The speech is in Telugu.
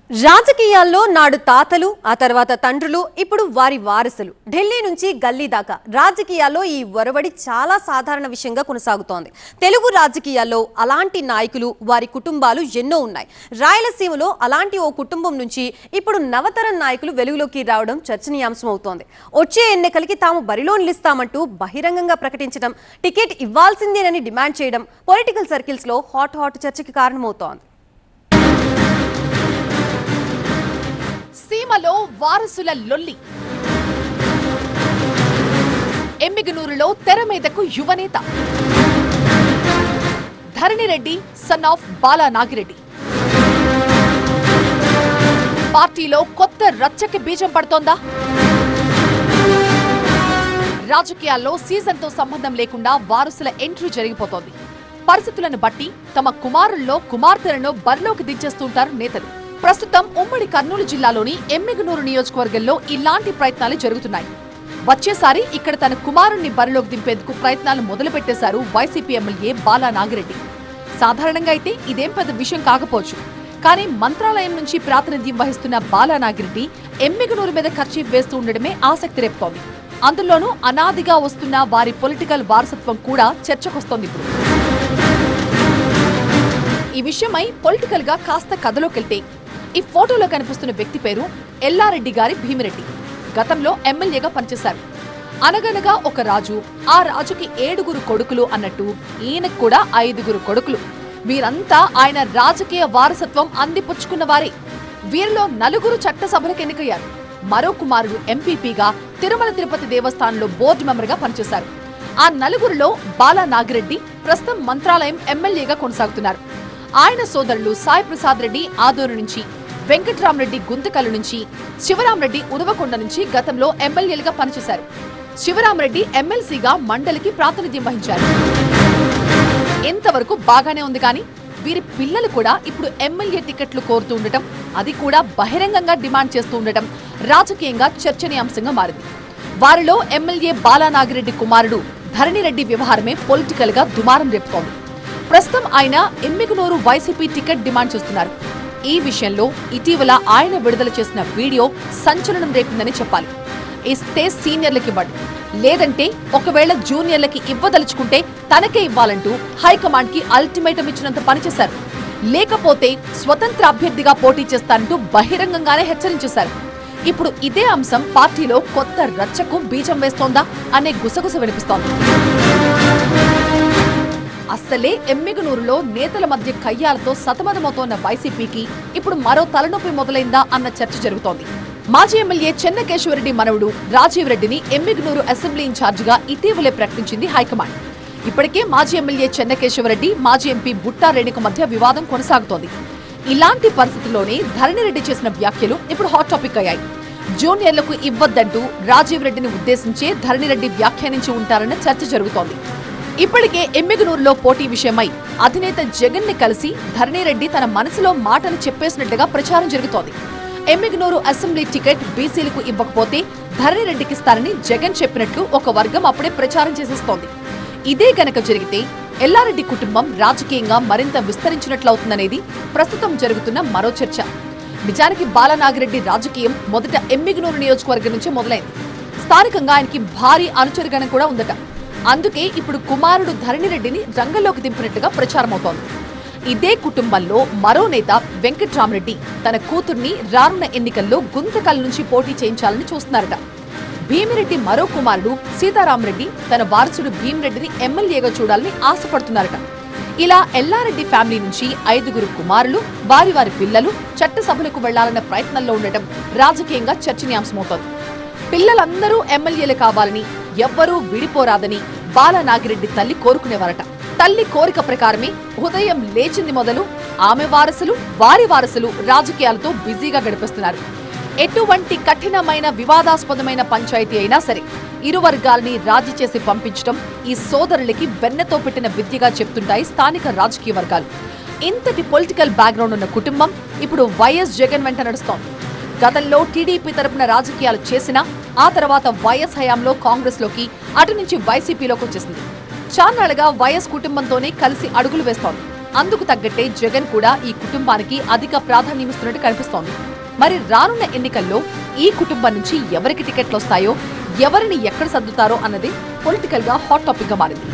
రాజకీయాల్లో నాడు తాతలు ఆ తర్వాత తండ్రులు ఇప్పుడు వారి వారసులు ఢిల్లీ నుంచి గల్లీ దాకా రాజకీయాల్లో ఈ ఒరవడి చాలా సాధారణ విషయంగా కొనసాగుతోంది. తెలుగు రాజకీయాల్లో అలాంటి నాయకులు వారి కుటుంబాలు ఎన్నో ఉన్నాయి. రాయలసీమలో అలాంటి ఓ కుటుంబం నుంచి ఇప్పుడు నవతరం నాయకులు వెలుగులోకి రావడం చర్చనీయాంశం అవుతోంది. వచ్చే ఎన్నికలకి తాము బరిలో నిలుస్తామంటూ బహిరంగంగా ప్రకటించడం, టికెట్ ఇవ్వాల్సిందేనని డిమాండ్ చేయడం పొలిటికల్ సర్కిల్స్ లో హాట్ చర్చకి కారణమవుతోంది. సీమలో వారసుల లొల్లి. ఎమ్మిగనూరులో తెర మీదకు యువనేత ధరణిరెడ్డి సన్ ఆఫ్ బాలా నాగిరెడ్డి. పార్టీలో కొత్త రచ్చకి బీజం పడుతోందా? రాజకీయాల్లో సీజన్తో సంబంధం లేకుండా వారసుల ఎంట్రీ జరిగిపోతోంది. పరిస్థితులను బట్టి తమ కుమారుల్లో కుమార్తెలను బరిలోకి దించేస్తుంటారు నేతలు. ప్రస్తుతం ఉమ్మడి కర్నూలు జిల్లాలోని ఎమ్మిగనూరు నియోజకవర్గంలో ఇలాంటి ప్రయత్నాలు జరుగుతున్నాయి. వచ్చేసారి ఇక్కడ తన కుమారుణ్ణి బరిలోకి దింపేందుకు ప్రయత్నాలు మొదలుపెట్టేశారు వైసీపీ ఎమ్మెల్యే బాలా నాగిరెడ్డి. సాధారణంగా అయితే ఇదేం పెద్ద విషయం కాకపోవచ్చు, కానీ మంత్రాలయం నుంచి ప్రాతినిధ్యం వహిస్తున్న బాలా నాగిరెడ్డి ఎమ్మిగనూరు మీద ఖర్చీఫ్ వేస్తూ ఉండడమే ఆసక్తి రేపుతోంది. అందులోనూ అనాదిగా వస్తున్న వారి పొలిటికల్ వారసత్వం కూడా చర్చకొస్తోంది. ఇప్పుడు ఈ విషయమై పొలిటికల్ గా కాస్త కథలోకెళ్తే ఈ ఫోటోలో కనిపిస్తున్న వ్యక్తి పేరు ఎల్లారెడ్డి గారి భీమిరెడ్డి. గతంలో ఎమ్మెల్యేగా పనిచేశారు. అనగనగా ఒక రాజు, ఆ రాజుకి 7 కొడుకులు అన్నట్టు ఈయనకు కూడా 5 కొడుకులు. వీరంతా ఆయన రాజకీయ వారసత్వం అందిపుచ్చుకున్న వారే. వీరిలో 4 చట్టసభలకు ఎన్నికయ్యారు. మరో కుమారుడు ఎంపీపీగా తిరుమల తిరుపతి దేవస్థానంలో బోర్డు మెంబర్గా పనిచేశారు. ఆ 4లో బాలా నాగిరెడ్డి ప్రస్తుతం మంత్రాలయం ఎమ్మెల్యేగా కొనసాగుతున్నారు. ఆయన సోదరులు సాయి ప్రసాద్ రెడ్డి ఆదూరు నుంచి, వెంకట్రామరెడ్డి గుంతకల్లు నుంచి, శివరామరెడ్డి ఉదవకొండ నుంచి గతంలో ఎమ్మెల్యేలుగా పనిచేశారు. శివరామరెడ్డి ఎమ్మెల్సీగా మండలికి ప్రాతినిధ్యం వహించారు. ఇంతవరకు బాగానే ఉంది, కానీ వీరి పిల్లలు కూడా ఇప్పుడు ఎమ్మెల్యే టికెట్లు కోరుతూ ఉండటం, అది కూడా బహిరంగంగా డిమాండ్ చేస్తూ ఉండటం రాజకీయంగా చర్చనీయాంశంగా మారింది. వారిలో ఎమ్మెల్యే బాలా నాగిరెడ్డి కుమారుడు ధరణిరెడ్డి వ్యవహారమే పొలిటికల్ గా దుమారం రేపుతోంది. ప్రస్తుతం ఆయన ఎమ్మిగనూరు వైసీపీ టికెట్ డిమాండ్ చేస్తున్నారు. ఈ విషయంలో ఇటీవల ఆయన విడుదల చేసిన వీడియో సంచలనం రేపిందని చెప్పాలి. ఇస్తే సీనియర్లకి ఇవ్వండి, లేదంటే ఒకవేళ జూనియర్లకి ఇవ్వదలుచుకుంటే తనకే ఇవ్వాలంటూ హైకమాండ్ కి అల్టిమేటం ఇచ్చినంత పనిచేశారు. లేకపోతే స్వతంత్ర అభ్యర్థిగా పోటీ చేస్తారంటూ బహిరంగంగానే హెచ్చరించేశారు. ఇప్పుడు ఇదే అంశం పార్టీలో కొత్త రచ్చకు బీజం వేస్తోందా అనే గుసగుస వినిపిస్తోంది. అస్సలే ఎమ్మిగనూరులో నేతల మధ్య కయ్యాలతో సతమతమవుతోన్న వైసీపీకి ఇప్పుడు మరో తలనొప్పి మొదలైందా అన్న చర్చ జరుగుతోంది. మాజీ ఎమ్మెల్యే చెన్నకేశవరెడ్డి మనవడు రాజీవ్ రెడ్డిని ఎమ్మిగనూరు అసెంబ్లీ ఇన్ఛార్జిగా ఇటీవలే ప్రకటించింది హైకమాండ్. ఇప్పటికే మాజీ ఎమ్మెల్యే చెన్నకేశవరెడ్డి, మాజీ ఎంపీ బుట్టా రేణుకు మధ్య వివాదం కొనసాగుతోంది. ఇలాంటి పరిస్థితుల్లోనే ధరణిరెడ్డి చేసిన వ్యాఖ్యలు ఇప్పుడు హాట్ టాపిక్ అయ్యాయి. జూనియర్లకు ఇవ్వద్దంటూ రాజీవ్ రెడ్డిని ఉద్దేశించే ధరణిరెడ్డి వ్యాఖ్యానించి ఉంటారన్న చర్చ జరుగుతోంది. ఇప్పటికే ఎమ్మిగనూరులో పోటీ విషయమై అధినేత జగన్ ని కలిసి ధరణిరెడ్డి తన మనసులో మాటను చెప్పేసినట్లుగా ప్రచారం జరుగుతోంది. ఎమ్మిగనూరు అసెంబ్లీ టికెట్ బీసీలకు ఇవ్వకపోతే ధరణిరెడ్డికిస్తారని జగన్ చెప్పినట్లు ఒక వర్గం అప్పుడే ప్రచారం చేసేస్తోంది. ఇదే గనక జరిగితే ఎల్లారెడ్డి కుటుంబం రాజకీయంగా మరింత విస్తరించినట్లవుతుందనేది ప్రస్తుతం జరుగుతున్న మరో చర్చ. నిజానికి బాలా నాగిరెడ్డి రాజకీయం మొదట ఎమ్మిగనూరు నియోజకవర్గం నుంచి మొదలైంది. స్థానికంగా ఆయనకి భారీ అనుచరగణం కూడా ఉందట. అందుకే ఇప్పుడు కుమారుడు ధరణిరెడ్డిని రంగంలోకి దింపినట్టుగా ప్రచారమవుతోంది. ఇదే కుటుంబంలో మరో నేత వెంకట్రామరెడ్డి తన కూతుర్ని రానున్న ఎన్నికల్లో గుంతకల్ నుంచి పోటీ చేయించాలని చూస్తున్నారట. భీమిరెడ్డి మరో కుమారుడు సీతారామరెడ్డి తన వారసుడు భీమిరెడ్డిని ఎమ్మెల్యేగా చూడాలని ఆశపడుతున్నారట. ఇలా ఎల్లారెడ్డి ఫ్యామిలీ నుంచి 5 కుమారులు, వారి పిల్లలు చట్టసభలకు వెళ్లాలన్న ప్రయత్నంలో ఉండటం రాజకీయంగా చర్చనీయాంశమవుతోంది. పిల్లలందరూ ఎమ్మెల్యేలు కావాలని, ఎవ్వరూ విడిపోరాదని బాలా నాగిరెడ్డి తల్లి కోరుకునేవారట. తల్లి కోరిక ప్రకారమే ఉదయం లేచింది మొదలు ఆమె వారసులు, వారి వారసులు రాజకీయాలతో బిజీగా గడిపిస్తున్నారు. ఎటువంటి కఠినమైన వివాదాస్పదమైన పంచాయతీ అయినా సరే ఇరు వర్గాలని రాజీ చేసి పంపించడం ఈ సోదరులకి వెన్నతో పెట్టిన విద్యగా చెప్తుంటాయి స్థానిక రాజకీయ వర్గాలు. ఇంతటి పొలిటికల్ బ్యాక్గ్రౌండ్ ఉన్న కుటుంబం ఇప్పుడు వైఎస్ జగన్ వెంట నడుస్తోంది. గతంలో టీడీపీ తరపున రాజకీయాలు చేసినా ఆ తర్వాత వైఎస్ హయాంలో కాంగ్రెస్ లోకి, అటు నుంచి వైసీపీలోకి వచ్చేసింది. చాన్నాళ్లుగా వైఎస్ కుటుంబంతోనే కలిసి అడుగులు వేస్తోంది. అందుకు తగ్గట్టే జగన్ కూడా ఈ కుటుంబానికి అధిక ప్రాధాన్యం ఇస్తున్నట్టు కనిపిస్తోంది. మరి రానున్న ఎన్నికల్లో ఈ కుటుంబం నుంచి ఎవరికి టికెట్లు వస్తాయో, ఎవరిని ఎక్కడ సర్దుతారో అన్నది పొలిటికల్ గా హాట్ టాపిక్ గా మారింది.